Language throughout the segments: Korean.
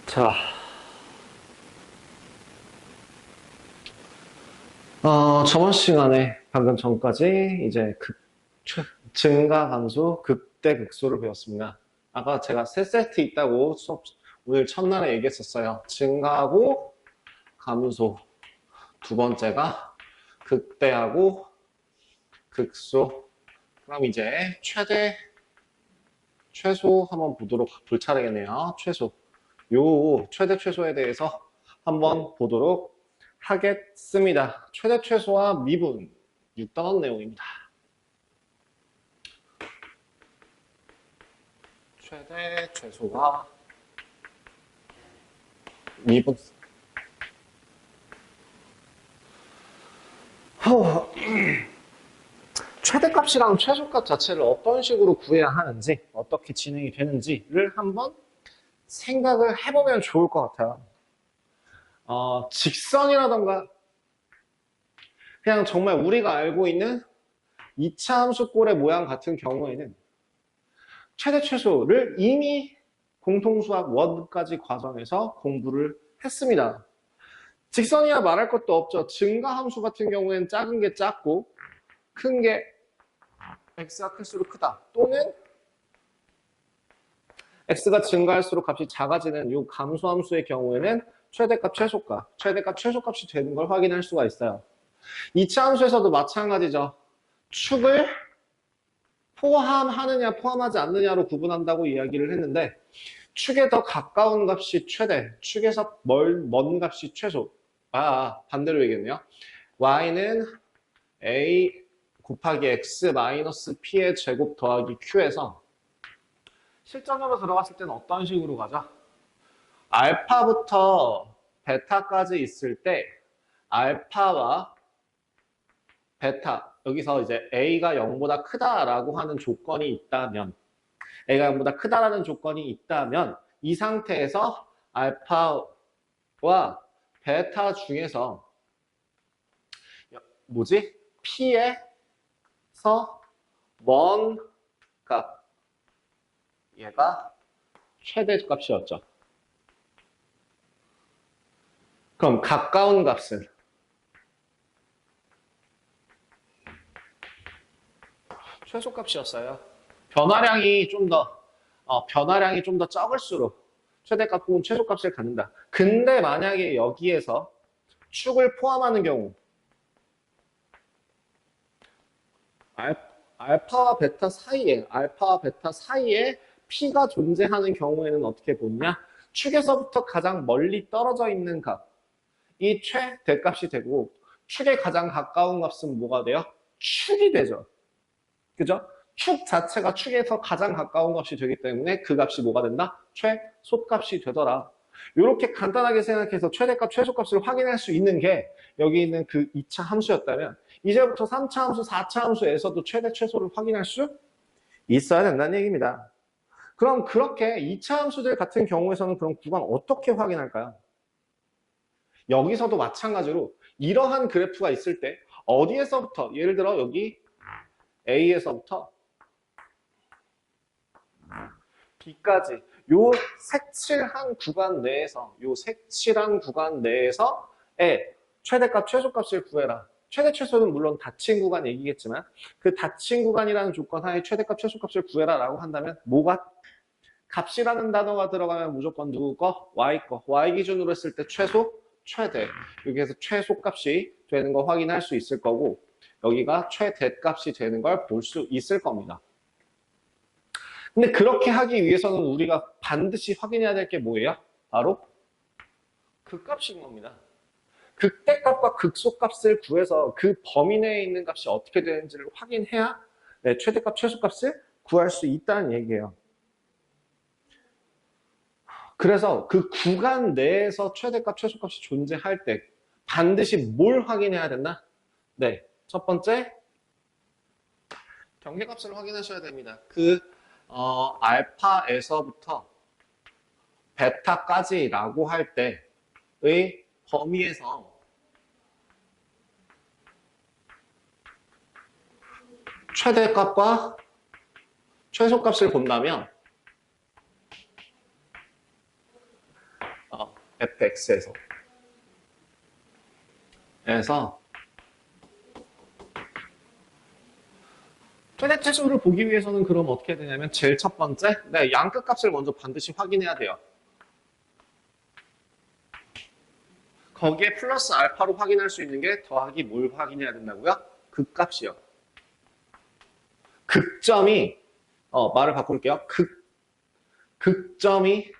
자, 저번 시간에 방금 전까지 이제 증가 함수, 극대 극소를 배웠습니다. 아까 제가 세 세트 있다고 수업 오늘 첫날에 얘기했었어요. 증가하고 감소. 두 번째가 극대하고 극소. 그럼 이제 최소 한번 볼 차례겠네요. 최소. 요 최대 최소에 대해서 한번 보도록 하겠습니다. 최대 최소와 미분 6단원 내용입니다. 최대 최소와 미분. 최대값이랑 최소값 자체를 어떤 식으로 구해야 하는지, 어떻게 진행이 되는지를 한번 생각을 해보면 좋을 것 같아요. 직선이라던가 그냥 정말 우리가 알고 있는 2차 함수꼴의 모양 같은 경우에는 최대 최소를 이미 공통수학 원까지 과정에서 공부를 했습니다. 직선이야 말할 것도 없죠. 증가함수 같은 경우에는 작은 게 작고 큰 게 x가 클수록 크다. 또는 x가 증가할수록 값이 작아지는 이 감소함수의 경우에는 최대값, 최소값이 되는 걸 확인할 수가 있어요. 2차 함수에서도 마찬가지죠. 축을 포함하느냐 포함하지 않느냐로 구분한다고 이야기를 했는데 축에 더 가까운 값이 최대, 축에서 먼 값이 최소. 반대로 얘기했네요. y는 a 곱하기 x 마이너스 p의 제곱 더하기 q에서 실전으로 들어갔을 때는 어떤 식으로 가죠? 알파부터 베타까지 있을 때 알파와 베타, 여기서 이제 a가 0보다 크다라고 하는 조건이 있다면 a가 0보다 크다라는 조건이 있다면 이 상태에서 알파와 베타 중에서 P에서 먼 값, 얘가 최대값이었죠. 그럼 가까운 값은 최소값이었어요. 변화량이 좀 더 적을수록 최대값 혹은 최소값을 갖는다. 근데 만약에 여기에서 축을 포함하는 경우 알파와 베타 사이에 P가 존재하는 경우에는 어떻게 보냐? 축에서부터 가장 멀리 떨어져 있는 값, 이 최대값이 되고 축에 가장 가까운 값은 뭐가 돼요? 축이 되죠. 그죠? 축 자체가 축에서 가장 가까운 값이 되기 때문에 그 값이 뭐가 된다? 최소값이 되더라. 이렇게 간단하게 생각해서 최대값, 최소값을 확인할 수 있는 게 여기 있는 그 2차 함수였다면 이제부터 3차 함수, 4차 함수에서도 최대, 최소를 확인할 수 있어야 된다는 얘기입니다. 그럼 그렇게 2차 함수들 같은 경우에서는 그럼 구간 어떻게 확인할까요? 여기서도 마찬가지로 이러한 그래프가 있을 때 어디에서부터, 예를 들어 여기 A에서부터 B까지 요 색칠한 구간 내에서의 최대값, 최소값을 구해라. 최대, 최소는 물론 닫힌 구간 얘기겠지만 그 닫힌 구간이라는 조건 하에 최대값, 최소값을 구해라 라고 한다면 뭐가? 값이라는 단어가 들어가면 무조건 누구 거? Y 거. Y 기준으로 했을 때 최소, 최대. 여기에서 최소값이 되는 거 확인할 수 있을 거고 여기가 최대값이 되는 걸 볼 수 있을 겁니다. 근데 그렇게 하기 위해서는 우리가 반드시 확인해야 될 게 뭐예요? 바로 극값인 겁니다. 극대값과 극소값을 구해서 그 범위 내에 있는 값이 어떻게 되는지를 확인해야 최대값, 최소값을 구할 수 있다는 얘기예요. 그래서 그 구간 내에서 최대값, 최소값이 존재할 때 반드시 뭘 확인해야 된다? 네, 첫 번째 경계값을 확인하셔야 됩니다. 알파에서부터 베타까지라고 할 때 범위에서 최대값과 최소값을 본다면 fx에서 최대 최소를 보기 위해서는 그럼 어떻게 해야 되냐면 제일 첫 번째, 양끝 값을 먼저 반드시 확인해야 돼요. 거기에 플러스 알파로 확인할 수 있는 게 더하기 뭘 확인해야 된다고요? 극값이요. 극점이 말을 바꿀게요. 극점이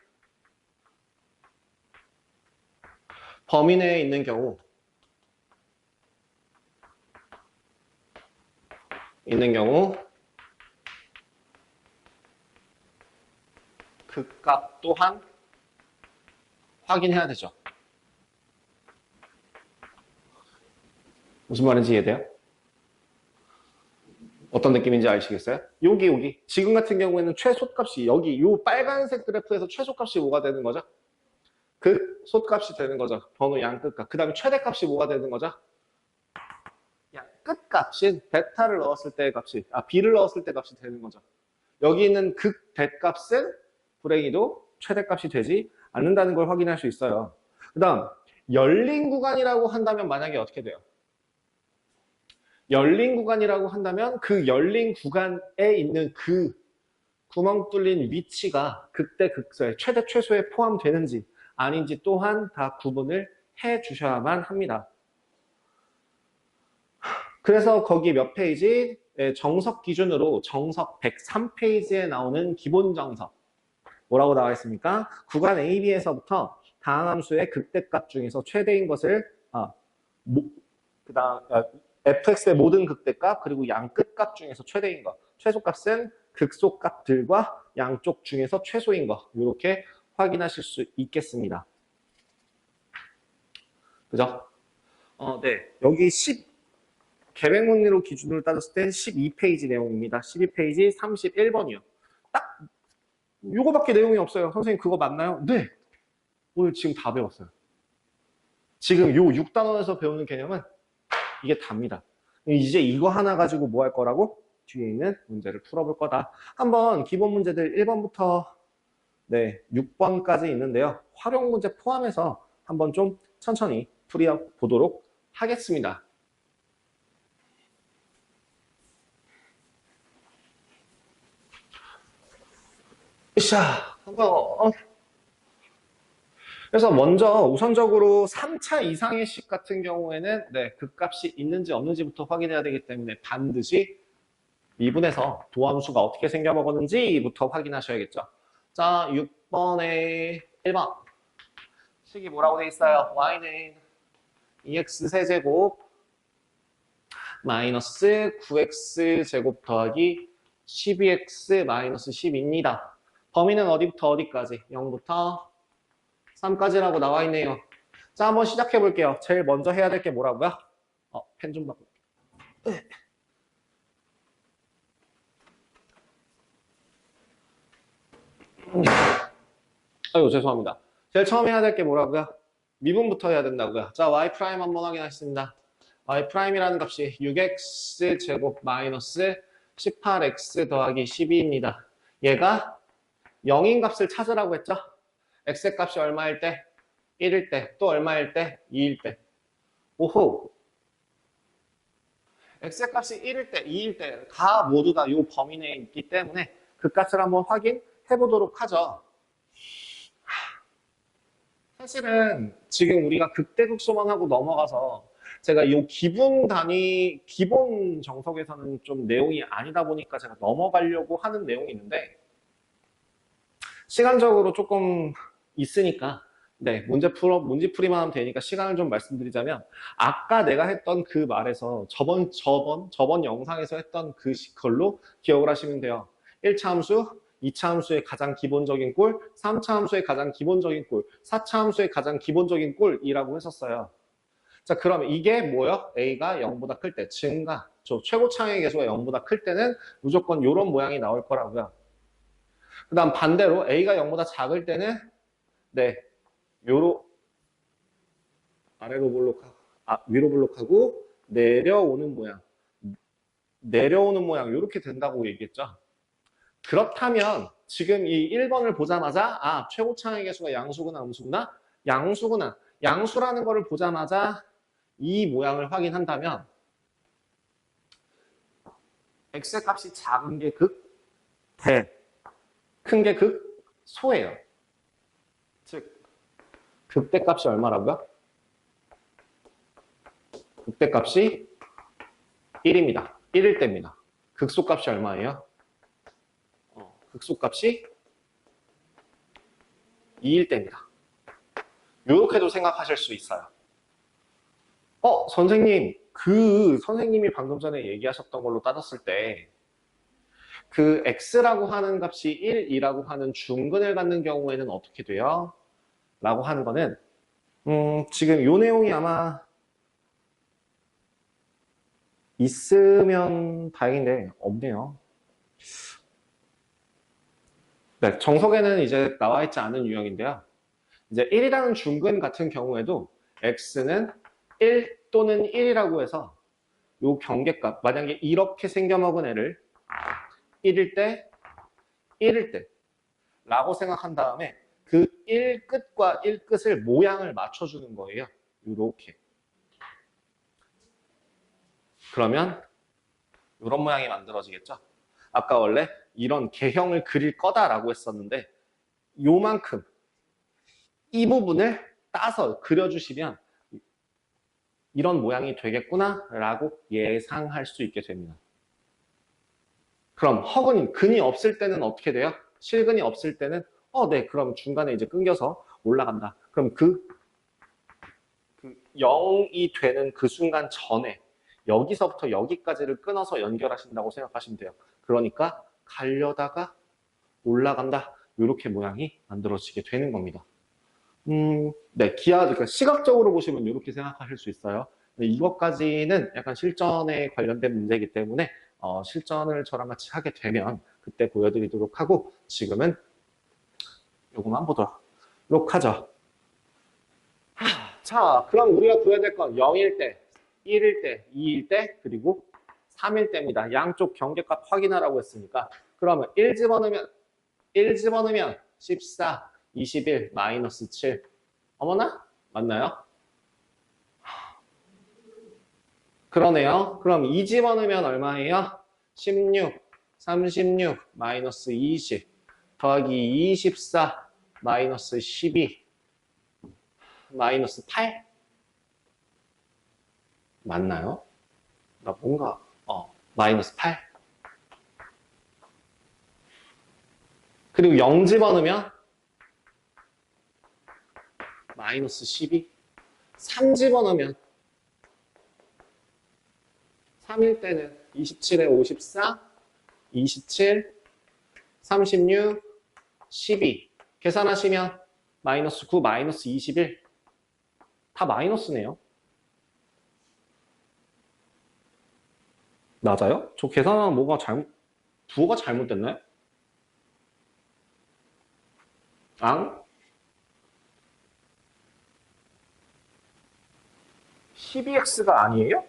범위 내에 있는 경우 극값 또한 확인해야 되죠. 무슨 말인지 이해돼요? 어떤 느낌인지 아시겠어요? 여기 지금 같은 경우에는 최소값이 여기 요 빨간색 그래프에서 최소값이 뭐가 되는 거죠? 극소값이 되는 거죠. 번호 양끝값. 그 다음에 최대값이 뭐가 되는 거죠? 끝값인 베타를 넣었을 때 값이, b를 넣었을 때 값이 되는 거죠. 여기 있는 극대값은 불행히도 최대값이 되지 않는다는 걸 확인할 수 있어요. 그 다음, 열린 구간이라고 한다면 만약에 어떻게 돼요? 열린 구간이라고 한다면 그 열린 구간에 있는 그 구멍 뚫린 위치가 극대 극소에 최대 최소에 포함되는지 아닌지 또한 다 구분을 해 주셔야만 합니다. 그래서 거기 몇 페이지? 정석 기준으로 정석 103페이지에 나오는 기본 정석. 뭐라고 나와 있습니까? 구간 A, B에서부터 다항함수의 극대값 중에서 최대인 것을 fx의 모든 극대값 그리고 양 끝값 중에서 최대인 것. 최소값은 극소값들과 양쪽 중에서 최소인 것. 이렇게 확인하실 수 있겠습니다. 그죠? 네. 여기 계획 문의로 기준으로 따졌을 때 12페이지 내용입니다. 12페이지 31번이요. 딱 요거밖에 내용이 없어요. 선생님 그거 맞나요? 네. 오늘 지금 다 배웠어요. 지금 요 6단원에서 배우는 개념은 이게 답니다. 이제 이거 하나 가지고 뭐 할 거라고? 뒤에 있는 문제를 풀어볼 거다. 한번 기본 문제들 1번부터 6번까지 있는데요. 활용 문제 포함해서 한번 좀 천천히 풀어보도록 하겠습니다. 자, 한번 그래서 먼저 우선적으로 3차 이상의 식 같은 경우에는 극값이 있는지 없는지부터 확인해야 되기 때문에 반드시 미분에서 도함수가 어떻게 생겨 먹었는지부터 확인하셔야겠죠. 자, 6번에 1번 식이 뭐라고 돼 있어요? y는 2x 세제곱 마이너스 9x 제곱 더하기 12x 마이너스 10입니다. 범위는 어디부터 어디까지? 0부터 3까지라고 나와 있네요. 자, 한번 시작해 볼게요. 제일 먼저 해야 될 게 뭐라고요? 펜 좀 바꿀게요. 아유, 죄송합니다. 제일 처음 해야 될 게 뭐라고요? 미분부터 해야 된다고요. 자, y' 한번 확인하겠습니다. y'이라는 값이 6x 제곱 마이너스 18x 더하기 12입니다. 얘가 0인 값을 찾으라고 했죠? x의 값이 얼마일 때? 1일 때, 또 얼마일 때? 2일 때. 오호. x의 값이 1일 때, 2일 때 다 모두 다 이 범위 내에 있기 때문에 그 값을 한번 확인해 보도록 하죠. 사실은 지금 우리가 극대극소만 하고 넘어가서 제가 이 기본 정석에서는 좀 내용이 아니다 보니까 제가 넘어가려고 하는 내용이 있는데 시간적으로 조금 있으니까 문제풀이만 하면 되니까 시간을 좀 말씀드리자면 아까 내가 했던 그 말에서 저번 영상에서 했던 그걸로 기억을 하시면 돼요. 1차 함수, 2차 함수의 가장 기본적인 꼴, 3차 함수의 가장 기본적인 꼴, 4차 함수의 가장 기본적인 꼴이라고 했었어요. 자, 그러면 이게 뭐요? A가 0보다 클 때, 증가. 최고차항의 계수가 0보다 클 때는 무조건 이런 모양이 나올 거라고요. 그 다음 반대로 A가 0보다 작을 때는, 아래로 볼록하고, 위로 볼록하고, 내려오는 모양. 내려오는 모양, 이렇게 된다고 얘기했죠. 그렇다면, 지금 이 1번을 보자마자, 최고차항의 개수가 양수구나, 음수구나? 양수구나. 양수라는 거를 보자마자 이 모양을 확인한다면, x의 값이 작은 게 극, 대, 큰 게 극, 소예요. 즉, 극대값이 얼마라고요? 극대값이 1입니다. 1일 때입니다. 극소값이 얼마예요? 극소값이 2일 때입니다. 이렇게도 생각하실 수 있어요. 선생님, 선생님이 방금 전에 얘기하셨던 걸로 따졌을 때, 그 x라고 하는 값이 1, 2라고 하는 중근을 갖는 경우에는 어떻게 돼요? 라고 하는 거는, 지금 이 내용이 아마 있으면 다행인데, 없네요. 네, 정석에는 이제 나와 있지 않은 유형인데요. 이제 1이라는 중근 같은 경우에도 x는 1 또는 1이라고 해서 요 경계값, 만약에 이렇게 생겨먹은 애를 1일 때, 1일 때 라고 생각한 다음에 그 1끝과 1끝을 모양을 맞춰주는 거예요. 이렇게. 그러면 이런 모양이 만들어지겠죠. 아까 원래 이런 개형을 그릴 거다라고 했었는데 요만큼 이 부분을 따서 그려주시면 이런 모양이 되겠구나 라고 예상할 수 있게 됩니다. 그럼 허근이 근이 없을 때는 어떻게 돼요? 실근이 없을 때는 네, 그럼 중간에 이제 끊겨서 올라간다. 그럼 그 0이 되는 그 순간 전에 여기서부터 여기까지를 끊어서 연결하신다고 생각하시면 돼요. 그러니까 가려다가 올라간다. 이렇게 모양이 만들어지게 되는 겁니다. 네, 그러니까 시각적으로 보시면 이렇게 생각하실 수 있어요. 이것까지는 약간 실전에 관련된 문제이기 때문에 실전을 저랑 같이 하게 되면 그때 보여드리도록 하고 지금은 요거만 보도록 하죠. 자, 그럼 우리가 구해야 될 건 0일 때, 1일 때, 2일 때, 그리고 3일 때입니다. 양쪽 경계값 확인하라고 했으니까 그러면 1 집어넣으면 14, 21, 마이너스 7. 어머나? 맞나요? 그러네요. 그럼 2 집어넣으면 얼마예요? 16, 36, 마이너스 20, 더하기 24, 마이너스 12, 마이너스 8? 맞나요? 나 뭔가, 마이너스 8. 그리고 0 집어넣으면 마이너스 12. 3 집어넣으면 3일 때는 27에 54, 27, 36, 12. 계산하시면 마이너스 9, 마이너스 21. 다 마이너스네요. 맞아요? 저 계산하면 부호가 잘못됐나요? 12x가 아니에요?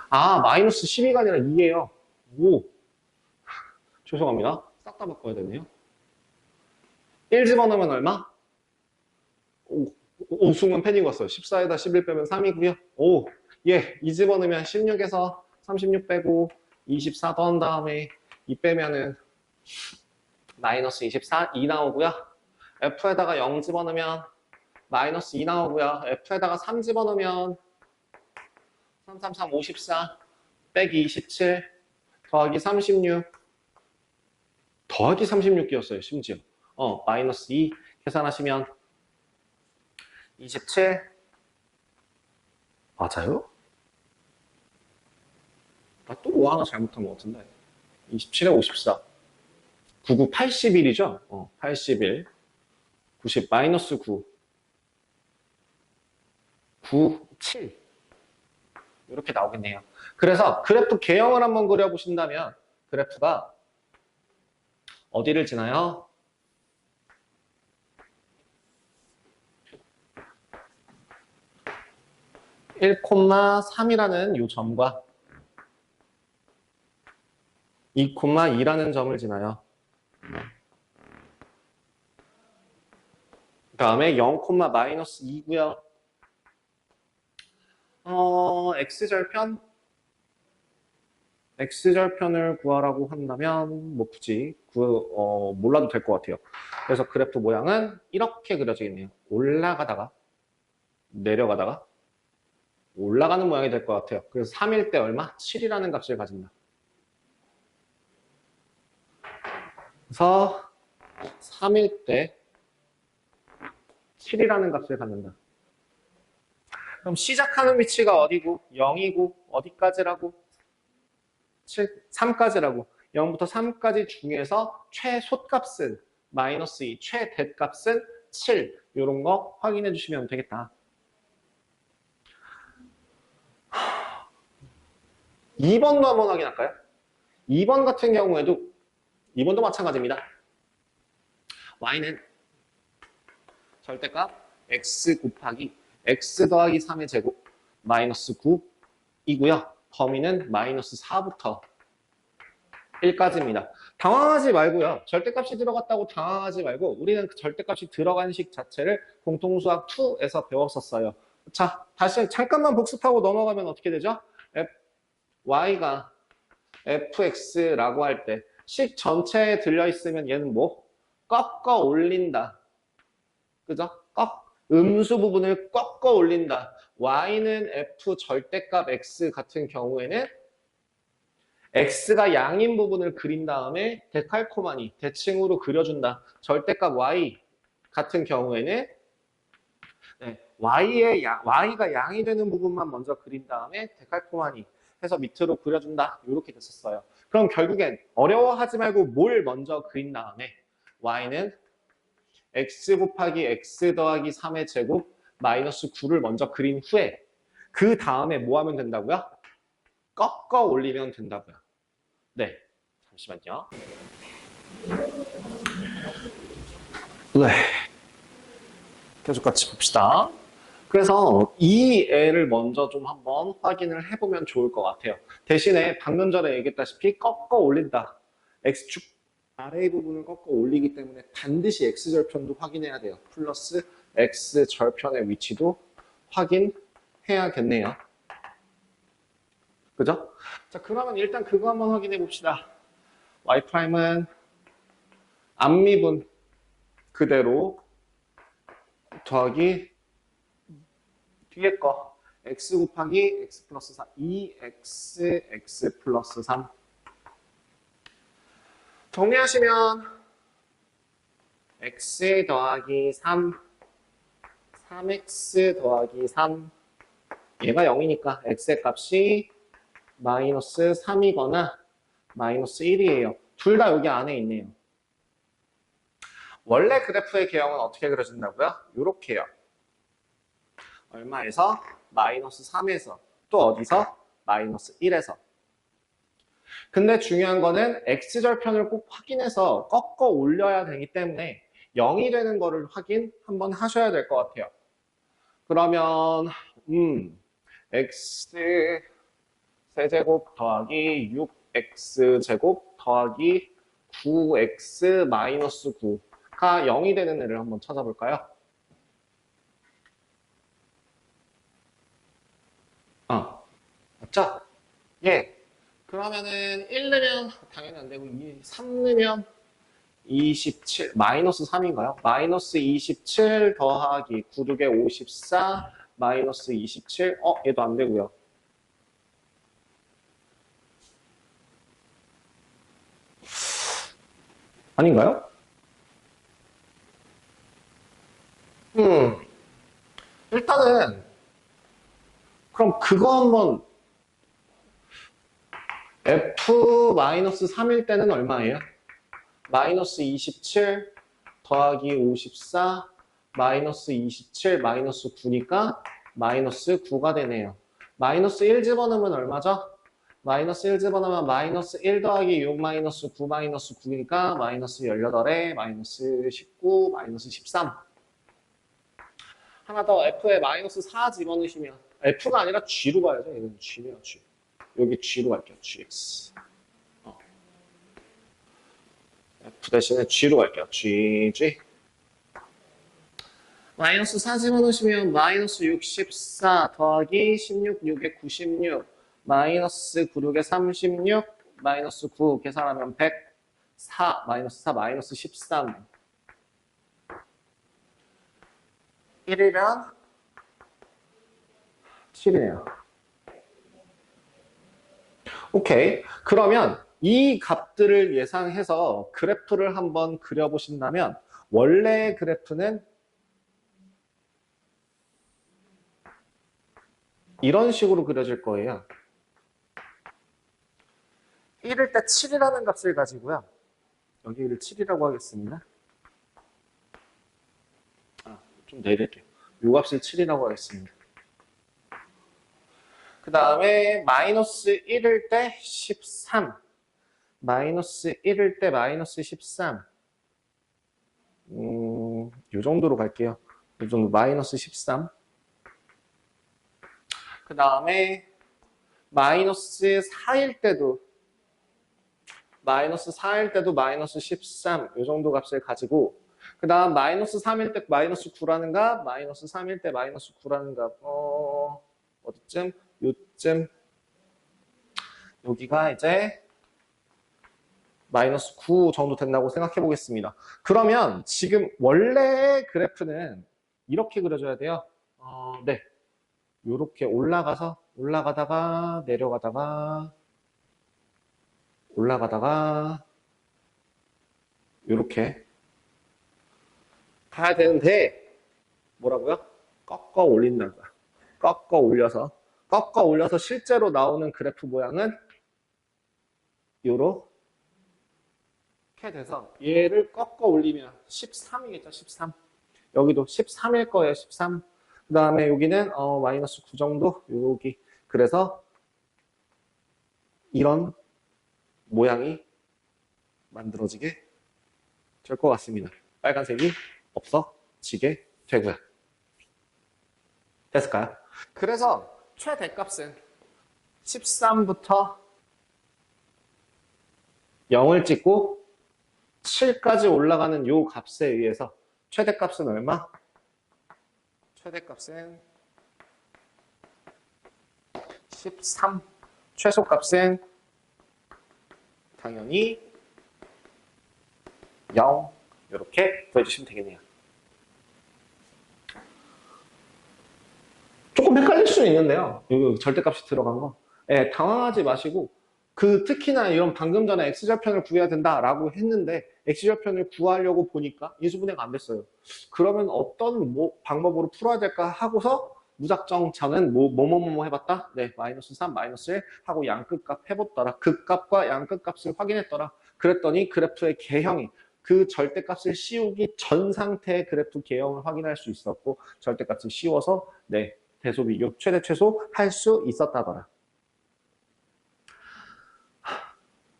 마이너스 12가 아니라 2예요. 오. 죄송합니다. 싹 다 바꿔야 되네요. 1 집어넣으면 얼마? 순간 패닉 왔어요. 14에다 11 빼면 3이고요. 2 집어넣으면 16에서 36 빼고 24 더한 다음에 2 빼면은 마이너스 24, 2 나오고요. F에다가 0 집어넣으면 마이너스 2 나오고요. F에다가 3 집어넣으면 3, 3, 3, 54 빼기 27 더하기 36 더하기 36이었어요. 심지어 마이너스 2 계산하시면 27 맞아요? 또 뭐 하나 잘못한 것 같은데 27에 54 99, 81이죠? 81 90 마이너스 9 9, 7 이렇게 나오겠네요. 그래서 그래프 개형을 한번 그려보신다면 그래프가 어디를 지나요? 1,3이라는 요 점과 2,2라는 점을 지나요. 그 다음에 0,-2고요. x절편을 구하라고 한다면 뭐 굳이 몰라도 될 것 같아요. 그래서 그래프 모양은 이렇게 그려지겠네요. 올라가다가 내려가다가 올라가는 모양이 될 것 같아요. 그래서 3일 때 얼마? 7이라는 값을 가진다. 그래서 3일 때 7이라는 값을 갖는다. 그럼 시작하는 위치가 어디고? 0이고 어디까지라고? 3까지라고. 0부터 3까지 중에서 최소값은 -2, 최대값은 7. 이런 거 확인해 주시면 되겠다. 2번도 한번 확인할까요? 2번 같은 경우에도 2번도 마찬가지입니다. y는 절대값 x 곱하기 x 더하기 3의 제곱 -9이고요. 범위는 -4부터 1까지입니다. 당황하지 말고요. 절대값이 들어갔다고 당황하지 말고 우리는 그 절대값이 들어간 식 자체를 공통수학 2에서 배웠었어요. 자, 다시 잠깐만 복습하고 넘어가면 어떻게 되죠? y가 fx라고 할 때 식 전체에 들려있으면 얘는 뭐? 꺾어 올린다. 그죠? 음수 부분을 꺾어 올린다. y는 f 절대값 x 같은 경우에는 x가 양인 부분을 그린 다음에 데칼코마니, 대칭으로 그려준다. 절대값 y 같은 경우에는 y가 양이 되는 부분만 먼저 그린 다음에 데칼코마니 해서 밑으로 그려준다. 이렇게 됐었어요. 그럼 결국엔 어려워하지 말고 뭘 먼저 그린 다음에 y는 x 곱하기 x 더하기 3의 제곱 -9를 먼저 그린 후에 그 다음에 뭐 하면 된다고요? 꺾어 올리면 된다고요. 네, 잠시만요. 네, 계속 같이 봅시다. 그래서 이 애를 먼저 좀 한번 확인을 해보면 좋을 것 같아요. 대신에 방금 전에 얘기했다시피 꺾어 올린다. X축 아래 부분을 꺾어 올리기 때문에 반드시 X절편도 확인해야 돼요. 플러스 X절편의 위치도 확인해야겠네요. 그죠? 자, 그러면 일단 그거 한번 확인해 봅시다. Y'은 앞미분 그대로 더하기 뒤에 거 x 곱하기 x 플러스 4 2x x 플러스 3 정리하시면 x 더하기 3 3x 더하기 3 얘가 0이니까 x의 값이 -3이거나 -1이에요. 둘 다 여기 안에 있네요. 원래 그래프의 개형은 어떻게 그려진다고요? 이렇게요. 얼마에서? -3에서 또 어디서? -1에서. 근데 중요한 거는 x절편을 꼭 확인해서 꺾어 올려야 되기 때문에 0이 되는 거를 확인 한번 하셔야 될 것 같아요. 그러면 x 세제곱 더하기 6x제곱 더하기 9x 마이너스 9가 0이 되는 애를 한번 찾아볼까요? 맞죠? 예. 그러면은 1 넣으면 당연히 안 되고 3 넣으면 27, 마이너스 3인가요? 마이너스 27 더하기 9두개 54 마이너스 27 얘도 안 되고요. 아닌가요? 일단은 그럼 그거 한번 f-3일 때는 얼마예요? 마이너스 27 더하기 54 마이너스 27 마이너스 9니까 마이너스 9가 되네요. 마이너스 1 집어넣으면 얼마죠? 마이너스 1 집어넣으면 마이너스 1 더하기 6 마이너스 9 마이너스 9니까 마이너스 18에 마이너스 19 마이너스 13 하나 더 f에 마이너스 4 집어넣으시면 F가 아니라 G로 가야죠. 얘는 G네요, G. 여기 G로 갈게요, GX. F 대신에 G로 갈게요, GG. 마이너스 40을 넣으시면 마이너스 64 더하기 16, 6에 96, 마이너스 9, 6에 36, 마이너스 9 계산하면 104, 마이너스 4, 마이너스 13. 1이면 7이네요. 오케이. 그러면 이 값들을 예상해서 그래프를 한번 그려보신다면 원래 그래프는 이런 식으로 그려질 거예요. 1일 때 7이라는 값을 가지고요. 여기를 7이라고 하겠습니다. 좀 내릴게요. 이 값을 7이라고 하겠습니다. 그 다음에 마이너스 1일 때 13. 마이너스 1일 때 마이너스 13. 이 정도로 갈게요. 이 정도 마이너스 13. 그 다음에 마이너스 4일 때도 마이너스 13, 이 정도 값을 가지고 그 다음 마이너스 3일 때 마이너스 9라는 값, 마이너스 3일 때 마이너스 9라는 값, 어디쯤? 요쯤 여기가 이제 마이너스 9 정도 된다고 생각해 보겠습니다. 그러면 지금 원래 그래프는 이렇게 그려줘야 돼요. 네. 요렇게 올라가다가 내려가다가 요렇게 가야 되는데 뭐라고요? 꺾어 올린다고요. 꺾어 올려서 실제로 나오는 그래프 모양은 요렇게 돼서 얘를 꺾어 올리면 13이겠죠. 13. 여기도 13일 거예요. 13. 그 다음에 여기는 마이너스 9 정도 여기. 그래서 이런 모양이 만들어지게 될 것 같습니다. 빨간색이 없어지게 되고요. 됐을까요? 그래서 최대값은 13부터 0을 찍고 7까지 올라가는 요 값에 의해서 최대값은 얼마? 최대값은 13. 최소값은 당연히 0. 이렇게 구해주시면 되겠네요. 조금 헷갈릴 수는 있는데요. 여기 절대값이 들어간 거. 예, 당황하지 마시고 특히나 이런 방금 전에 x절편을 구해야 된다라고 했는데 x절편을 구하려고 보니까 인수분해가 안 됐어요. 그러면 어떤 방법으로 풀어야 될까 하고서 무작정 저는 뭐 해봤다? 네, 마이너스 3, 마이너스 1 하고 양끝값 해봤더라. 극값과 양끝값을 확인했더라. 그랬더니 그래프의 개형이 그 절대값을 씌우기 전 상태의 그래프 개형을 확인할 수 있었고 절대값을 씌워서 네, 대소비, 최대 최소 할 수 있었다더라.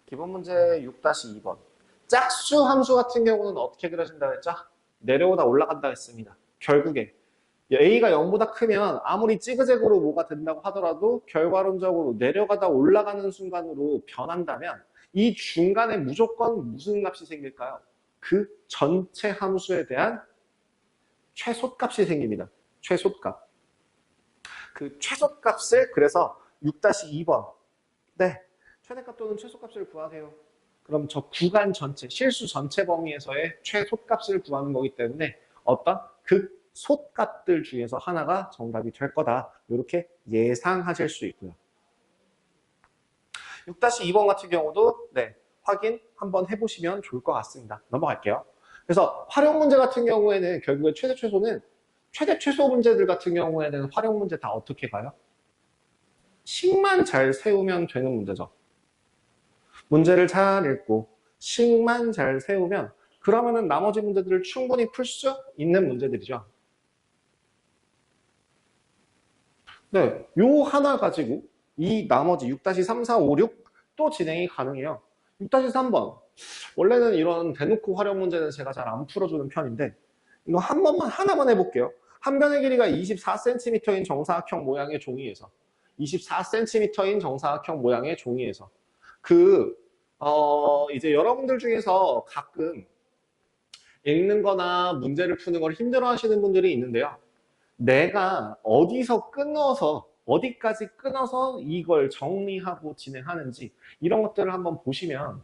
기본 문제 6-2번. 짝수 함수 같은 경우는 어떻게 그려진다고 했죠? 내려오다 올라간다 했습니다. 결국에 a가 0보다 크면 아무리 찌그재그로 뭐가 된다고 하더라도 결과론적으로 내려가다 올라가는 순간으로 변한다면 이 중간에 무조건 무슨 값이 생길까요? 그 전체 함수에 대한 최소값이 생깁니다. 최소값. 그 최소값을 그래서 6-2번. 네. 최대값 또는 최소값을 구하세요. 그럼 저 구간 전체, 실수 전체 범위에서의 최소값을 구하는 거기 때문에 어떤 극소값들 중에서 하나가 정답이 될 거다. 이렇게 예상하실 수 있고요. 6-2번 같은 경우도 네, 확인 한번 해보시면 좋을 것 같습니다. 넘어갈게요. 그래서 활용 문제 같은 경우에는 결국에 최대 최소 문제들 같은 경우에는 활용 문제 다 어떻게 가요? 식만 잘 세우면 되는 문제죠. 문제를 잘 읽고 식만 잘 세우면 그러면은 나머지 문제들을 충분히 풀 수 있는 문제들이죠. 네, 요 하나 가지고 이 나머지 6-3, 4, 5, 6 또 진행이 가능해요. 6-3번. 원래는 이런 대놓고 활용 문제는 제가 잘 안 풀어주는 편인데 이거 하나만 해볼게요. 한 변의 길이가 24cm인 정사각형 모양의 종이에서 24cm인 정사각형 모양의 종이에서 이제 여러분들 중에서 가끔 읽는 거나 문제를 푸는 걸 힘들어 하시는 분들이 있는데요. 내가 어디까지 끊어서 이걸 정리하고 진행하는지 이런 것들을 한번 보시면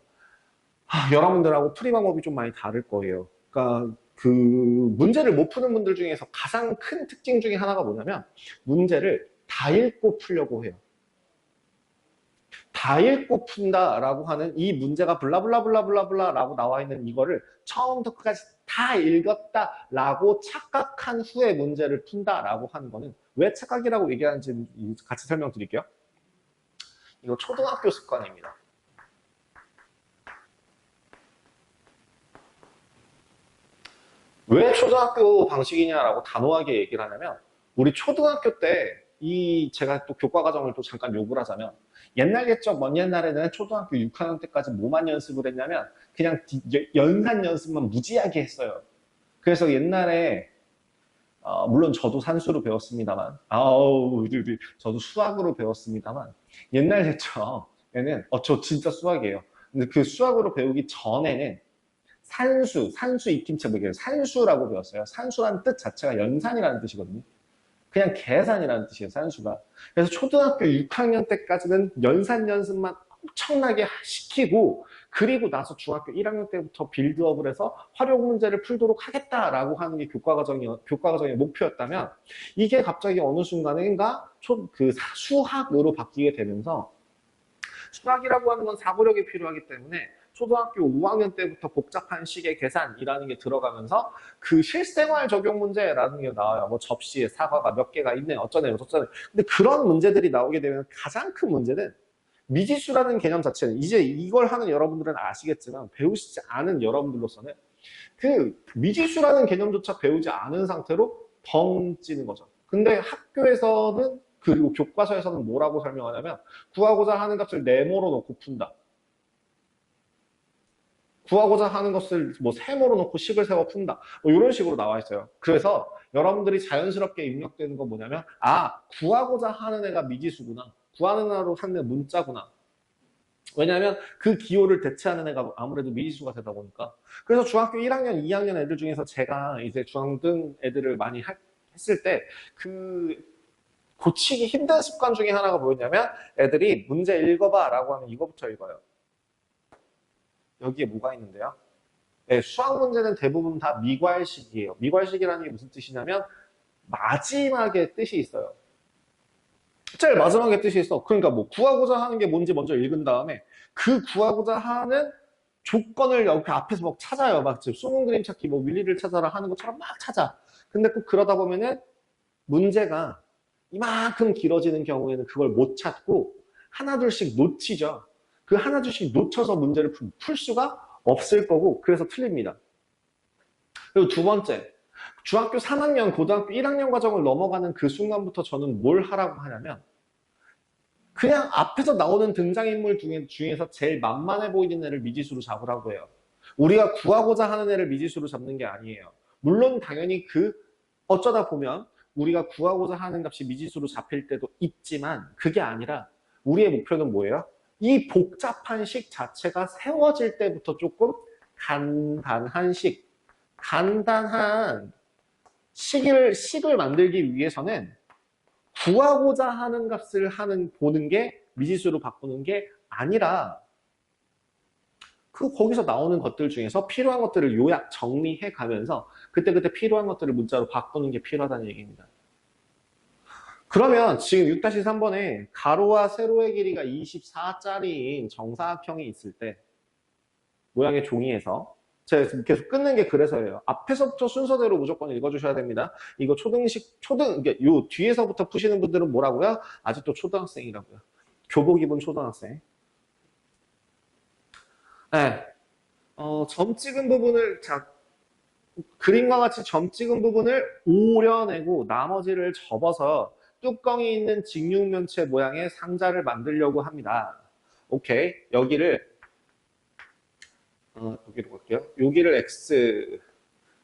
여러분들하고 풀이 방법이 좀 많이 다를 거예요. 그러니까 그 문제를 못 푸는 분들 중에서 가장 큰 특징 중에 하나가 뭐냐면 문제를 다 읽고 풀려고 해요. 다 읽고 푼다라고 하는 이 문제가 블라블라블라블라블라라고 나와 있는 이거를 처음부터 끝까지 다 읽었다라고 착각한 후에 문제를 푼다라고 하는 거는 왜 착각이라고 얘기하는지 같이 설명드릴게요. 이거 초등학교 습관입니다. 왜 초등학교 방식이냐라고 단호하게 얘기를 하냐면 우리 초등학교 때 제가 또 교과 과정을 또 잠깐 요구를 하자면 옛날겠죠. 먼 옛날에는 초등학교 6학년 때까지 뭐만 연습을 했냐면 그냥 연산 연습만 무지하게 했어요. 그래서 옛날에 물론 저도 산수로 배웠습니다만 저도 수학으로 배웠습니다만 옛날겠죠. 얘는 저 진짜 수학이에요. 근데 그 수학으로 배우기 전에는 산수 입김체 뭐예요? 산수라고 배웠어요. 산수라는 뜻 자체가 연산이라는 뜻이거든요. 그냥 계산이라는 뜻이에요, 산수가. 그래서 초등학교 6학년 때까지는 연산 연습만 엄청나게 시키고 그리고 나서 중학교 1학년 때부터 빌드업을 해서 활용 문제를 풀도록 하겠다라고 하는 게 교과 과정의 목표였다면 이게 갑자기 어느 순간인가 수학으로 바뀌게 되면서 수학이라고 하는 건 사고력이 필요하기 때문에 초등학교 5학년 때부터 복잡한 식의 계산이라는 게 들어가면서 그 실생활 적용 문제라는 게 나와요. 뭐 접시에 사과가 몇 개가 있네, 어쩌네. 근데 그런 문제들이 나오게 되면 가장 큰 문제는 미지수라는 개념 자체는 이제 이걸 하는 여러분들은 아시겠지만 배우시지 않은 여러분들로서는 그 미지수라는 개념조차 배우지 않은 상태로 벙 찌는 거죠. 근데 학교에서는 그리고 교과서에서는 뭐라고 설명하냐면 구하고자 하는 값을 네모로 놓고 푼다. 구하고자 하는 것을 뭐 세모로 놓고 식을 세워 푼다. 뭐 이런 식으로 나와 있어요. 그래서 여러분들이 자연스럽게 입력되는 건 뭐냐면 구하고자 하는 애가 미지수구나. 구하는 애로 하는 문자구나. 왜냐하면 그 기호를 대체하는 애가 아무래도 미지수가 되다 보니까. 그래서 중학교 1학년, 2학년 애들 중에서 제가 이제 중등 애들을 많이 했을 때 고치기 힘든 습관 중에 하나가 뭐였냐면 애들이 문제 읽어봐 라고 하면 이거부터 읽어요. 여기에 뭐가 있는데요? 네, 수학 문제는 대부분 다 미괄식이에요. 미괄식이라는 게 무슨 뜻이냐면 마지막에 뜻이 있어요. 제일 마지막에 뜻이 있어. 그러니까 뭐 구하고자 하는 게 뭔지 먼저 읽은 다음에 그 구하고자 하는 조건을 여기 앞에서 막 찾아요. 막 숨은 그림 찾기, 뭐 윌리를 찾아라 하는 것처럼 막 찾아. 근데 꼭 그러다 보면은 문제가 이만큼 길어지는 경우에는 그걸 못 찾고 하나둘씩 놓치죠. 그 하나둘씩 놓쳐서 문제를 풀 수가 없을 거고 그래서 틀립니다. 그리고 두 번째, 중학교 3학년, 고등학교 1학년 과정을 넘어가는 그 순간부터 저는 뭘 하라고 하냐면 그냥 앞에서 나오는 등장인물 중에서 제일 만만해 보이는 애를 미지수로 잡으라고 해요. 우리가 구하고자 하는 애를 미지수로 잡는 게 아니에요. 물론 당연히 어쩌다 보면 우리가 구하고자 하는 값이 미지수로 잡힐 때도 있지만 그게 아니라 우리의 목표는 뭐예요? 이 복잡한 식 자체가 세워질 때부터 조금 간단한 식을 만들기 위해서는 구하고자 하는 값을 보는 게 미지수로 바꾸는 게 아니라 거기서 나오는 것들 중에서 필요한 것들을 요약 정리해 가면서 그때그때 필요한 것들을 문자로 바꾸는 게 필요하다는 얘기입니다. 그러면 지금 6-3번에 가로와 세로의 길이가 24짜리인 정사각형이 있을 때 모양의 종이에서 제가 계속 끊는 게 그래서예요. 앞에서부터 순서대로 무조건 읽어주셔야 됩니다. 이거 요 뒤에서부터 푸시는 분들은 뭐라고요? 아직도 초등학생이라고요. 교복 입은 초등학생. 네. 점 찍은 부분을, 그림과 같이 점 찍은 부분을 오려내고 나머지를 접어서 뚜껑이 있는 직육면체 모양의 상자를 만들려고 합니다. 오케이. 여기로 갈게요. 여기를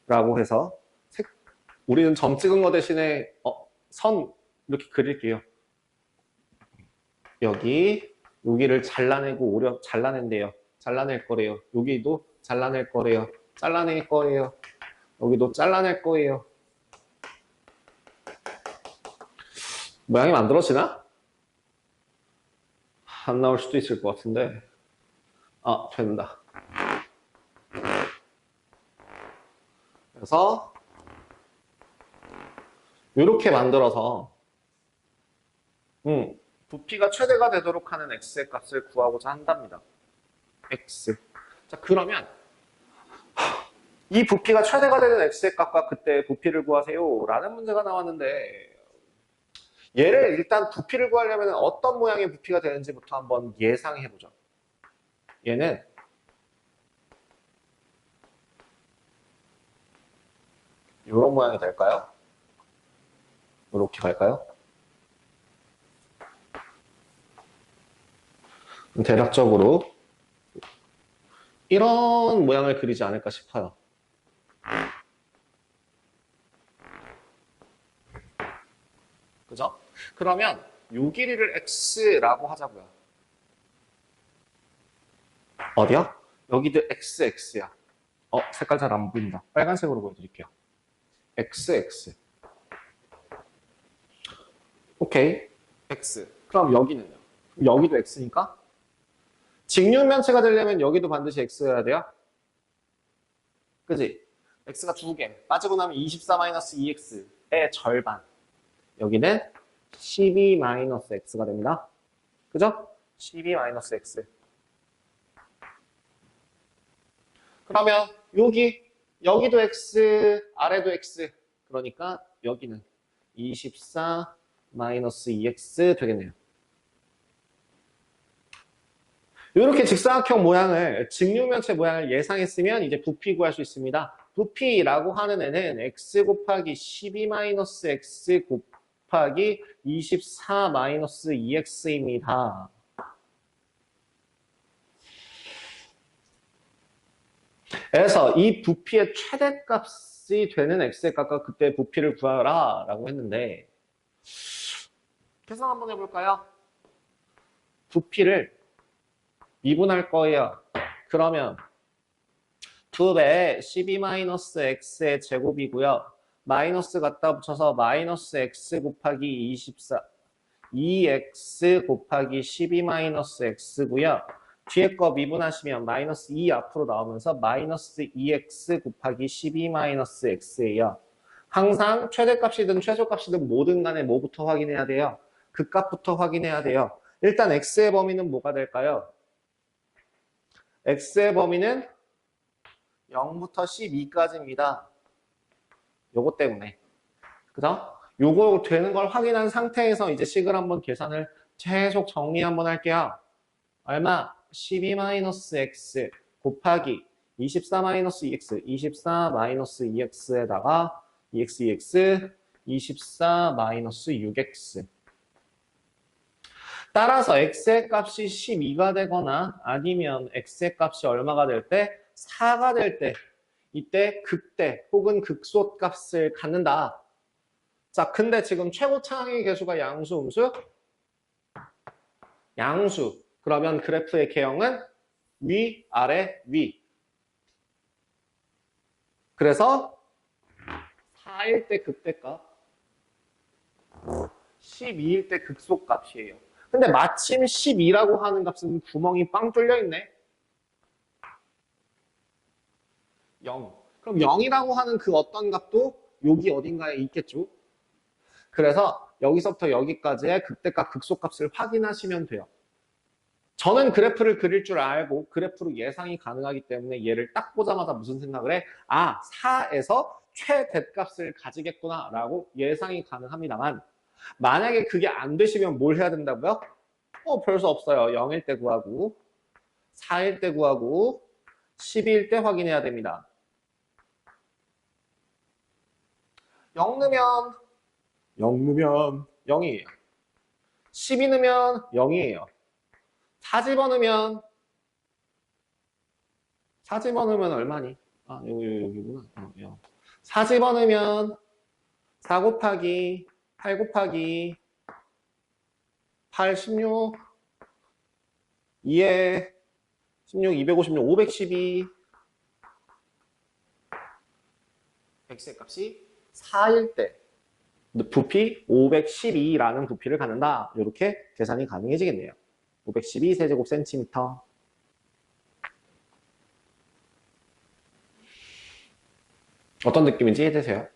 X라고 해서 우리는 점 찍은 거 대신에 선 이렇게 그릴게요. 여기를 잘라내고 잘라낸대요. 잘라낼 거래요. 여기도 잘라낼 거래요. 잘라낼 거예요. 여기도 잘라낼 거예요. 모양이 만들어지나? 안 나올 수도 있을 것 같은데. 된다. 그래서 이렇게 만들어서 부피가 최대가 되도록 하는 x의 값을 구하고자 한답니다. x. 자, 그러면 이 부피가 최대가 되는 x의 값과 그때 부피를 구하세요 라는 문제가 나왔는데, 얘를 일단 부피를 구하려면 어떤 모양의 부피가 되는지부터 한번 예상해보죠. 얘는 이런 모양이 될까요? 이렇게 갈까요? 대략적으로 이런 모양을 그리지 않을까 싶어요. 그죠? 그러면 요 길이를 x라고 하자고요. 어디요? 여기도 x야. 색깔 잘 안 보인다. 빨간색으로 보여드릴게요. x. 오케이. x. 그럼 여기는요? 여기도 x니까? 직육면체가 되려면 여기도 반드시 x여야 돼요? 그지? x가 2개. 빠지고 나면 24-2x의 절반. 여기는 12-x가 됩니다. 그죠? 12-x. 그러면 여기도 x, 아래도 x. 그러니까 여기는 24-2x 되겠네요. 이렇게 직사각형 모양을, 직육면체 모양을 예상했으면 이제 부피 구할 수 있습니다. 부피라고 하는 애는 x 곱하기 12-x 곱하기 24-2x입니다. 그래서 이 부피의 최대값이 되는 x의 값과 그때 부피를 구하라 라고 했는데, 계산 한번 해볼까요? 부피를 미분할 거예요. 그러면 2배 12-x의 제곱이고요. 마이너스 갖다 붙여서 마이너스 x 곱하기 2x 곱하기 12-x고요. 뒤에 거 미분하시면 마이너스 2 앞으로 나오면서 마이너스 2x 곱하기 12-x예요. 항상 최대값이든 최소값이든 뭐든 간에 뭐부터 확인해야 돼요? 그 값부터 확인해야 돼요. 일단 x의 범위는 뭐가 될까요? x의 범위는 0부터 12까지입니다. 요거 때문에. 그죠? 요거 되는 걸 확인한 상태에서 이제 식을 한번 계산을 계속 정리 한번 할게요. 얼마? 12-x 곱하기 24-2x, 24-2x에다가 2x, 24-6x. 따라서 x의 값이 12가 되거나 아니면 x의 값이 얼마가 될 때? 4가 될 때, 이때 극대 혹은 극소값을 갖는다. 자, 근데 지금 최고 차항의 개수가 양수, 음수? 양수. 그러면 그래프의 개형은 위, 아래, 위. 그래서 4일 때 극대값, 12일 때 극소값이에요. 근데 마침 12라고 하는 값은 구멍이 빵 뚫려 있네. 0. 그럼 0이라고 하는 그 어떤 값도 여기 어딘가에 있겠죠. 그래서 여기서부터 여기까지의 극대값, 극소값을 확인하시면 돼요. 저는 그래프를 그릴 줄 알고 그래프로 예상이 가능하기 때문에 얘를 딱 보자마자 무슨 생각을 해? 4에서 최대값을 가지겠구나 라고 예상이 가능합니다만, 만약에 그게 안 되시면 뭘 해야 된다고요? 별 수 없어요. 0일 때 구하고 4일 때 구하고 12일 때 확인해야 됩니다. 0 넣으면 0이에요. 12 넣으면 0이에요. 4 집어넣으면 얼마니? 여기구나. 4 집어넣으면 4 곱하기 8 곱하기 8, 16 2에 16, 256, 512 x의 값이 4일 때 부피 512라는 부피를 갖는다. 이렇게 계산이 가능해지겠네요. 512 세제곱 센티미터. 어떤 느낌인지 이해되세요?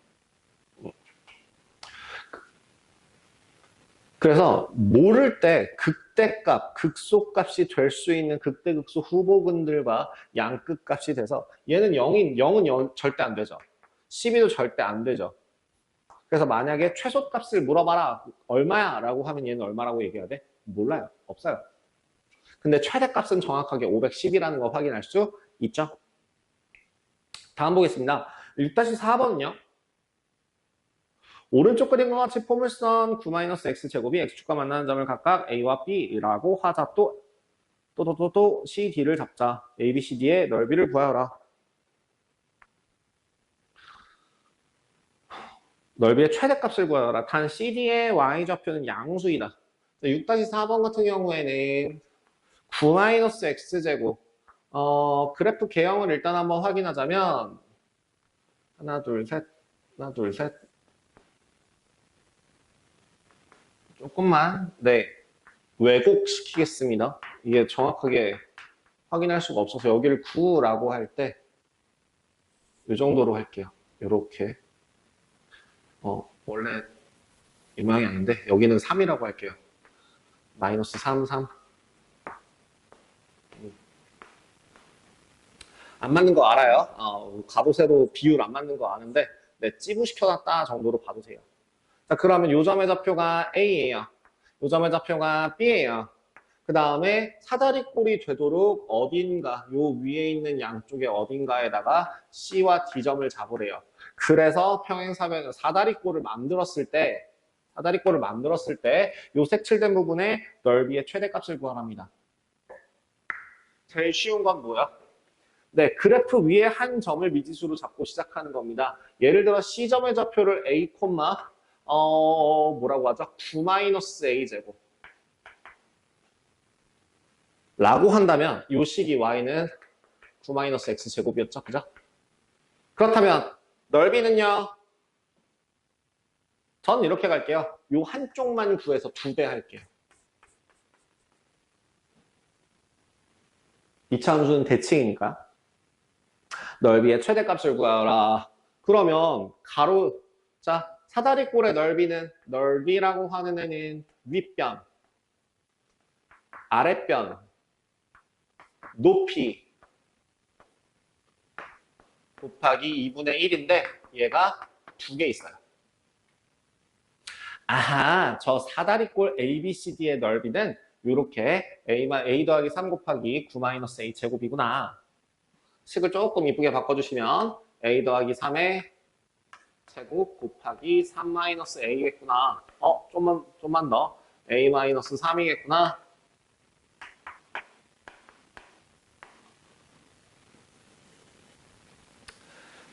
그래서 모를 때 극대값, 극소값이 될 수 있는 극대극소 후보근들과 양끝값이 돼서 얘는 0은 절대 안 되죠. 12도 절대 안 되죠. 그래서 만약에 최소값을 물어봐라. 얼마야? 라고 하면 얘는 얼마라고 얘기해야 돼? 몰라요. 없어요. 근데 최대값은 정확하게 510이라는 거 확인할 수 있죠. 다음 보겠습니다. 6-4번은요. 오른쪽 그림과 같이 포물선 9-x제곱이 x축과 만나는 점을 각각 a와 b라고 하자. 또 CD를 잡자. A, B, C, D의 넓이를 구하여라. 넓이의 최대값을 구하여라. 단 CD의 y좌표는 양수이다. 6-4번 같은 경우에는 9-x제곱 그래프 개형을 일단 한번 확인하자면 하나 둘 셋 조금만 왜곡시키겠습니다. 이게 정확하게 확인할 수가 없어서 여기를 9라고 할 때 이 정도로 할게요. 이렇게 원래 이 모양이 아닌데 여기는 3이라고 할게요. 마이너스 3, 3 안 맞는 거 알아요. 가로 세로 비율 안 맞는 거 아는데 찌부시켜놨다 정도로 봐주세요. 자, 그러면 요 점의 좌표가 A예요. 요 점의 좌표가 B예요. 그 다음에 사다리꼴이 되도록 어딘가 요 위에 있는 양쪽의 어딘가에다가 C와 D점을 잡으래요. 그래서 평행사변 사다리꼴을 만들었을 때 요 색칠된 부분의 넓이의 최대값을 구하랍니다. 제일 쉬운 건 뭐야? 네, 그래프 위에 한 점을 미지수로 잡고 시작하는 겁니다. 예를 들어 C점의 좌표를 A, 뭐라고 하죠? 9-A제곱 라고 한다면 이 식이 Y는 9-X제곱이었죠. 그죠? 그렇다면 넓이는요? 전 이렇게 갈게요. 요 한쪽만 구해서 2배 할게요. 이차 함수는 대칭이니까. 넓이의 최대값을 구하라. 그러면 사다리꼴의 넓이라고 하는 애는 윗변, 아랫변, 높이 곱하기 2분의 1인데 얘가 2개 있어요. 아하, 저 사다리꼴 ABCD의 넓이는 이렇게 A 더하기 3 곱하기 9-A 제곱이구나. 식을 조금 이쁘게 바꿔주시면 A 더하기 3의 제곱 곱하기 3-A겠구나. 좀만 더. A-3이겠구나.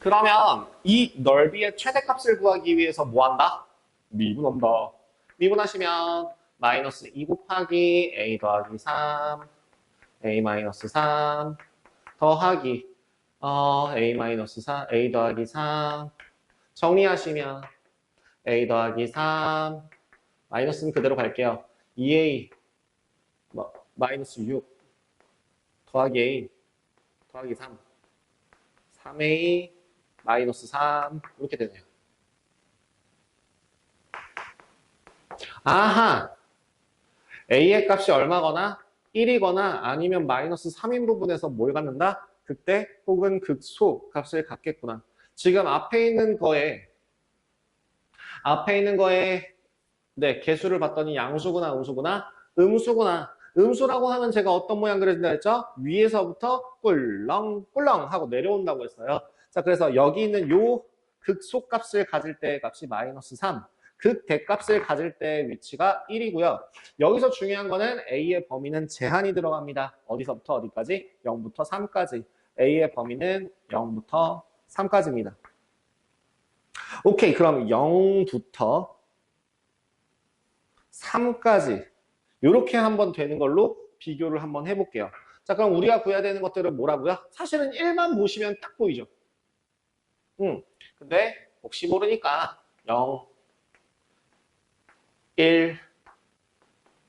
그러면 이 넓이의 최대값을 구하기 위해서 뭐 한다? 미분한다. 미분하시면 마이너스 2 곱하기 A 더하기 3 A-3 더하기 A-4 A 더하기 3 정리하시면 A 더하기 3 마이너스는 그대로 갈게요. 2A 마이너스 6 더하기 A 더하기 3 3A 마이너스 3 이렇게 되네요. 아하! A의 값이 얼마거나 1이거나 아니면 마이너스 3인 부분에서 뭘 갖는다? 극대 혹은 극소 값을 갖겠구나. 지금 앞에 있는 거에 개수를 봤더니 양수구나 음수구나? 음수구나. 음수라고 하면 제가 어떤 모양 그려진다 했죠? 위에서부터 꿀렁꿀렁 하고 내려온다고 했어요. 자, 그래서 여기 있는 요 극소 값을 가질 때의 값이 마이너스 3. 극대값을 가질 때의 위치가 1이고요. 여기서 중요한 거는 A의 범위는 제한이 들어갑니다. 어디서부터 어디까지? 0부터 3까지. A의 범위는 0부터 3까지입니다. 오케이, 그럼 0부터 3까지 이렇게 한번 되는 걸로 비교를 한번 해볼게요. 자, 그럼 우리가 구해야 되는 것들은 뭐라고요? 사실은 1만 보시면 딱 보이죠. 근데 혹시 모르니까 0, 1,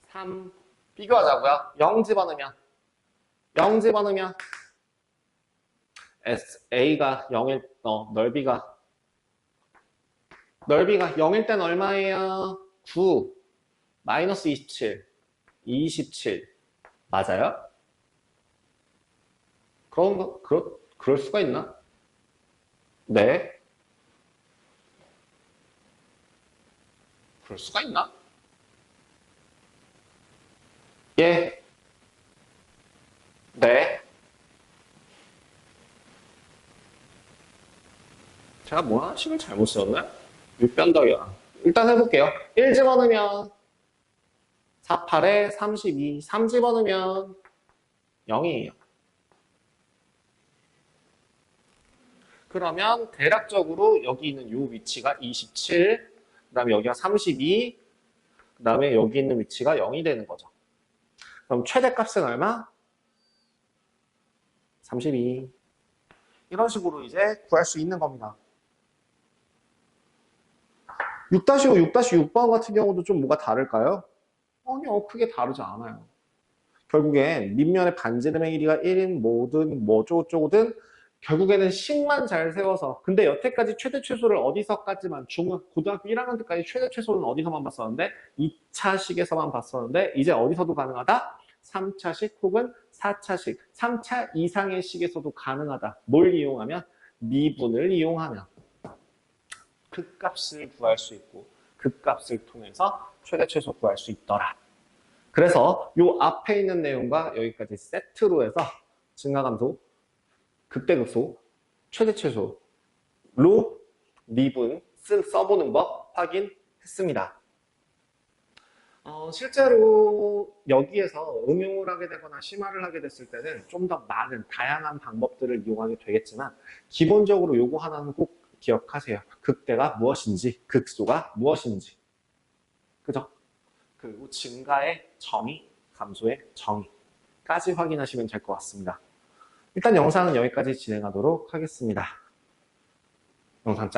3 비교하자고요. 0 집어넣으면 0 집어넣으면 A가 0일, 넓이가 0일 땐 얼마예요? 9, 마이너스 27, 27. 맞아요? 그럴 수가 있나? 네. 그럴 수가 있나? 예. 네. 제가 뭐 하나씩을 잘못 썼나? 6변덕이야. 일단 해볼게요. 1 집어넣으면 4, 8에 32. 3 집어넣으면 0이에요. 그러면 대략적으로 여기 있는 이 위치가 27, 그 다음에 여기가 32, 그 다음에 여기 있는 위치가 0이 되는 거죠. 그럼 최대값은 얼마? 32. 이런 식으로 이제 구할 수 있는 겁니다. 6-5, 6-6번 같은 경우도 좀 뭐가 다를까요? 아니요, 크게 다르지 않아요. 결국엔 밑면의 반지름의 길이가 1인 뭐든 뭐저쩌고든 결국에는 식만 잘 세워서 근데 여태까지 최대 최소를 어디서까지만 고등학교 1학년 때까지 최대 최소는 어디서만 봤었는데 2차식에서만 봤었는데 이제 어디서도 가능하다? 3차식 혹은 4차식 3차 이상의 식에서도 가능하다. 뭘 이용하면? 미분을 이용하면 그 값을 구할 수 있고 그 값을 통해서 최대 최소 구할 수 있더라. 그래서 요 앞에 있는 내용과 여기까지 세트로 해서 증가감소, 극대극소, 최대최소로 미분 써보는 법 확인했습니다. 실제로 여기에서 응용을 하게 되거나 심화를 하게 됐을 때는 좀 더 많은 다양한 방법들을 이용하게 되겠지만 기본적으로 요거 하나는 꼭 기억하세요. 극대가 무엇인지, 극소가 무엇인지. 그죠? 그리고 증가의 정의, 감소의 정의까지 확인하시면 될 것 같습니다. 일단 영상은 여기까지 진행하도록 하겠습니다. 영상